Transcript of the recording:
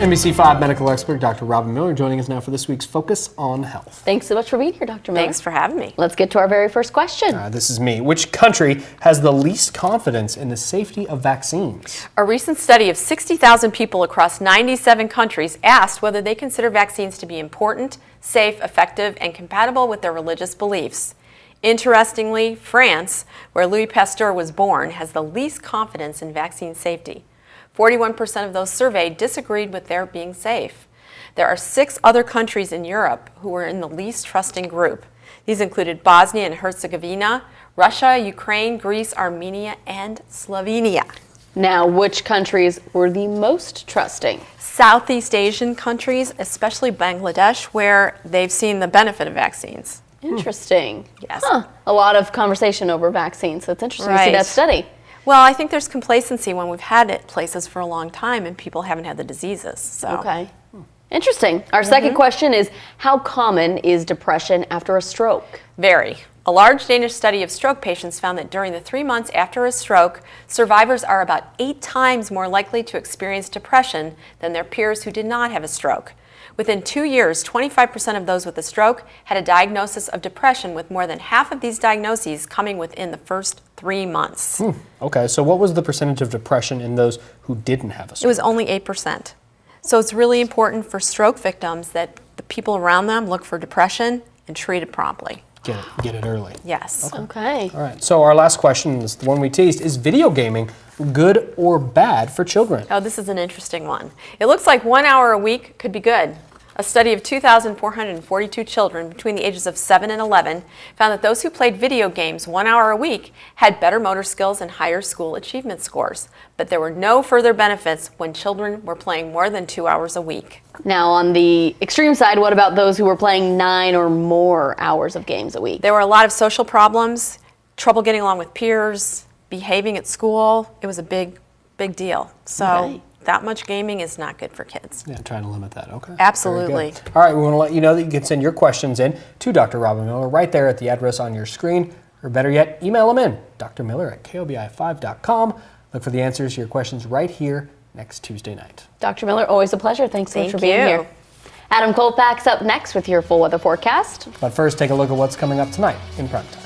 NBC5 medical expert Dr. Robin Miller joining us now for this week's Focus on Health. Thanks so much for being here, Dr. Miller. Thanks for having me. Let's get to our very first question. This is me. Which country has the least confidence in the safety of vaccines? A recent study of 60,000 people across 97 countries asked whether they consider vaccines to be important, safe, effective, and compatible with their religious beliefs. Interestingly, France, where Louis Pasteur was born, has the least confidence in vaccine safety. 41% of those surveyed disagreed with their being safe. There are 6 other countries in Europe who were in the least trusting group. These included Bosnia and Herzegovina, Russia, Ukraine, Greece, Armenia, and Slovenia. Now, which countries were the most trusting? Southeast Asian countries, especially Bangladesh, where they've seen the benefit of vaccines. Interesting. Yes. A lot of conversation over vaccines. So it's interesting to see Right. that study. Well, I think there's complacency when we've had it places for a long time and people haven't had the diseases. So. Okay. Interesting. Our second question is, how common is depression after a stroke? Very. A large Danish study of stroke patients found that during the 3 months after a stroke, survivors are about 8 times more likely to experience depression than their peers who did not have a stroke. Within 2 years, 25% of those with a stroke had a diagnosis of depression, with more than half of these diagnoses coming within the first 3 months. Okay, so what was the percentage of depression in those who didn't have a It stroke? was only 8%. So it's really important for stroke victims that the people around them look for depression and treat it promptly. Get it early. Yes. Okay. All right, so our last question is the one we teased. Is video gaming good or bad for children? Oh, this is an interesting one. It looks like 1 hour a week could be good. A study of 2,442 children between the ages of 7 and 11 found that those who played video games 1 hour a week had better motor skills and higher school achievement scores. But there were no further benefits when children were playing more than 2 hours a week. Now, on the extreme side, what about those who were playing 9 or more hours of games a week? There were a lot of social problems, trouble getting along with peers, behaving at school. It was a big deal. So. Okay. That much gaming is not good for kids. Yeah, trying to limit that. Okay. Absolutely. Very good. All right, we want to let you know that you can send your questions in to Dr. Robin Miller right there at the address on your screen, or better yet, email them in, drmiller@kobi5.com. Look for the answers to your questions right here next Tuesday night. Dr. Miller, always a pleasure. Thanks so much for Thank being you. here. Adam Colfax up next with your full weather forecast. But first, take a look at what's coming up tonight in primetime.